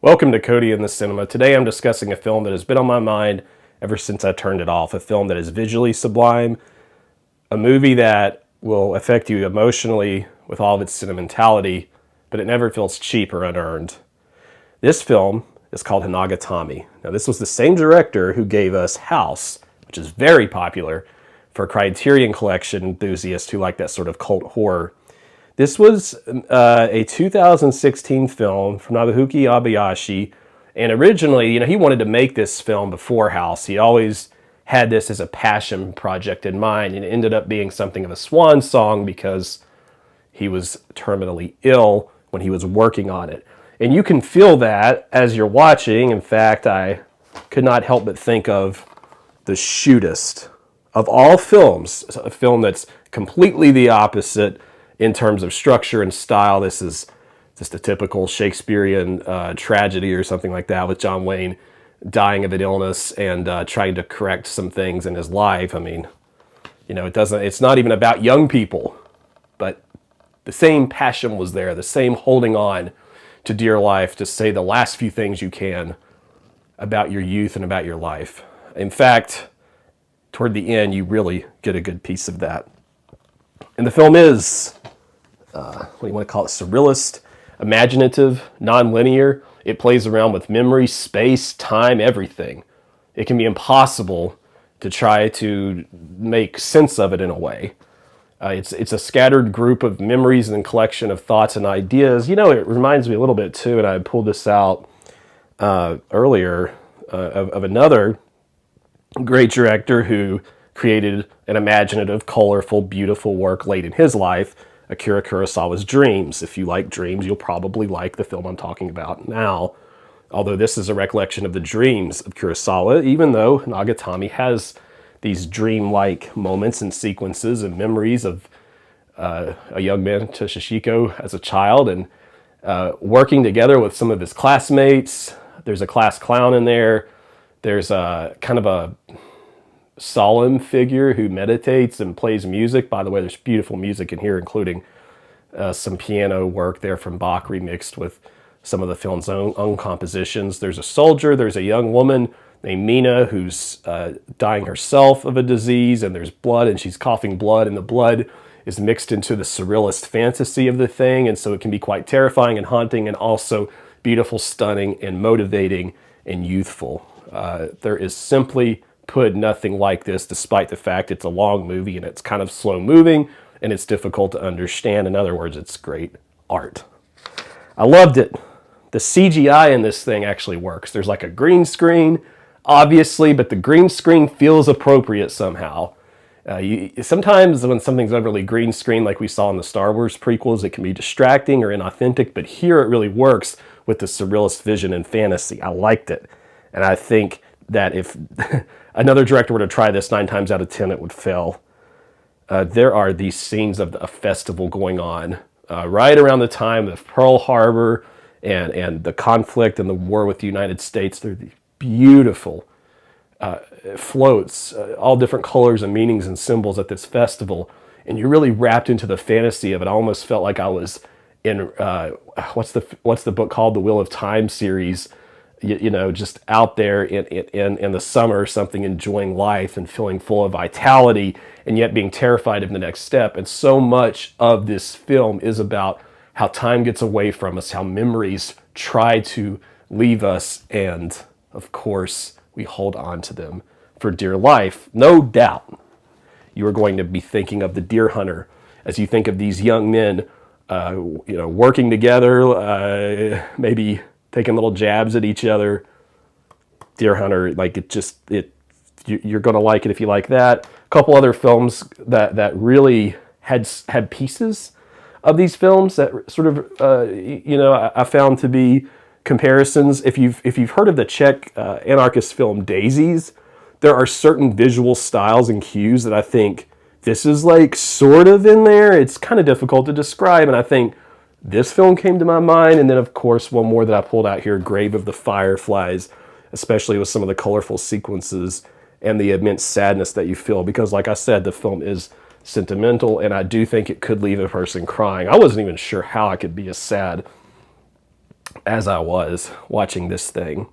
Welcome to Cody in the Cinema. Today I'm discussing a film that has been on my mind ever since I turned it off. A film that is visually sublime, a movie that will affect you emotionally with all of its sentimentality, but it never feels cheap or unearned. This film is called Hanagatami. Now, this was the same director who gave us House, which is very popular for Criterion Collection enthusiasts who like that sort of cult horror. This was a 2016 film from Nobuhiko Abayashi, and originally, he wanted to make this film before House. He always had this as a passion project in mind, and it ended up being something of a swan song because he was terminally ill when he was working on it. And you can feel that as you're watching. In fact, I could not help but think of the shootist of all films, a film that's completely the opposite in terms of structure and style. This is just a typical Shakespearean tragedy or something like that, with John Wayne dying of an illness and trying to correct some things in his life. I mean, it's not even about young people, but the same passion was there, the same holding on to dear life to say the last few things you can about your youth and about your life. In fact, toward the end, you really get a good piece of that. And the film is, what do you want to call it, surrealist, imaginative, non-linear. It plays around with memory, space, time, everything. It can be impossible to try to make sense of it in a way. It's a scattered group of memories and collection of thoughts and ideas. It reminds me a little bit too, and I pulled this out earlier, of another great director who created an imaginative, colorful, beautiful work late in his life, Akira Kurosawa's Dreams. If you like dreams, you'll probably like the film I'm talking about now. Although this is a recollection of the dreams of Kurosawa, even though Hanagatami has these dream-like moments and sequences and memories of a young man, Toshishiko, as a child, and working together with some of his classmates. There's a class clown in there. There's a kind of a solemn figure who meditates and plays music. By the way, there's beautiful music in here, including some piano work there from Bach remixed with some of the film's own compositions. There's a soldier, there's a young woman named Mina who's dying herself of a disease, and there's blood, and she's coughing blood, and the blood is mixed into the surrealist fantasy of the thing, and so it can be quite terrifying and haunting, and also beautiful, stunning, and motivating, and youthful. There is simply put nothing like this, despite the fact it's a long movie and it's kind of slow moving and it's difficult to understand. In other words, it's great art. I loved it. The CGI in this thing actually works. There's like a green screen, obviously, but the green screen feels appropriate somehow. Sometimes when something's overly green screen, like we saw in the Star Wars prequels, it can be distracting or inauthentic, but here it really works with the surrealist vision and fantasy. I liked it. And I think that if another director were to try this, 9 times out of 10 it would fail. There are these scenes of a festival going on right around the time of Pearl Harbor and the conflict and the war with the United States. They're these beautiful floats, all different colors and meanings and symbols at this festival. And you're really wrapped into the fantasy of it. I almost felt like I was in, what's the book called? The Wheel of Time series. Just out there in the summer or something, enjoying life and feeling full of vitality, and yet being terrified of the next step. And so much of this film is about how time gets away from us, how memories try to leave us, and of course, we hold on to them for dear life. No doubt you are going to be thinking of The Deer Hunter as you think of these young men working together, maybe taking little jabs at each other. Deer Hunter, you're going to like it if you like that. A couple other films that really had pieces of these films that sort of, I found to be comparisons. If you've heard of the Czech anarchist film Daisies, there are certain visual styles and cues that I think this is like sort of in there. It's kind of difficult to describe, and I think this film came to my mind. And then, of course, one more that I pulled out here, Grave of the Fireflies, especially with some of the colorful sequences and the immense sadness that you feel. Because, like I said, the film is sentimental, and I do think it could leave a person crying. I wasn't even sure how I could be as sad as I was watching this thing.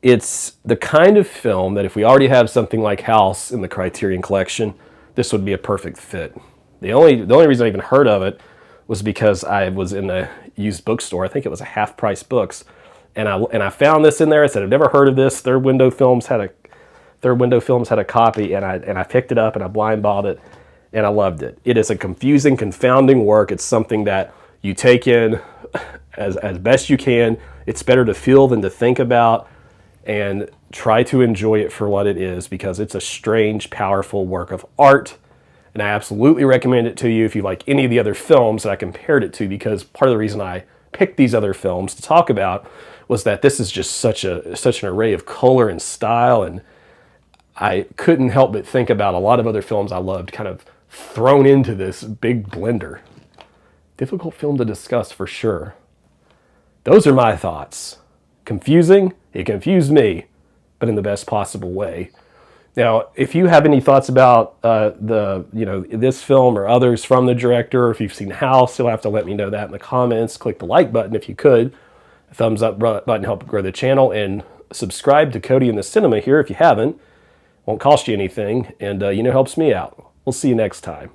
It's the kind of film that if we already have something like House in the Criterion Collection, this would be a perfect fit. The only reason I even heard of it was because I was in a used bookstore. I think it was a Half Price Books, and I found this in there. I said, I've never heard of this. Third Window Films had a copy, and I picked it up and I blind bought it, and I loved it. It is a confusing, confounding work. It's something that you take in as best you can. It's better to feel than to think about, and try to enjoy it for what it is, because it's a strange, powerful work of art. And I absolutely recommend it to you if you like any of the other films that I compared it to, because part of the reason I picked these other films to talk about was that this is just such an array of color and style, and I couldn't help but think about a lot of other films I loved kind of thrown into this big blender. Difficult film to discuss for sure. Those are my thoughts. Confusing? It confused me, but in the best possible way. Now, if you have any thoughts about this film or others from the director, or if you've seen House, you'll have to let me know that in the comments. Click the like button if you could. A thumbs up button help grow the channel, and subscribe to Cody in the Cinema here if you haven't. Won't cost you anything, and helps me out. We'll see you next time.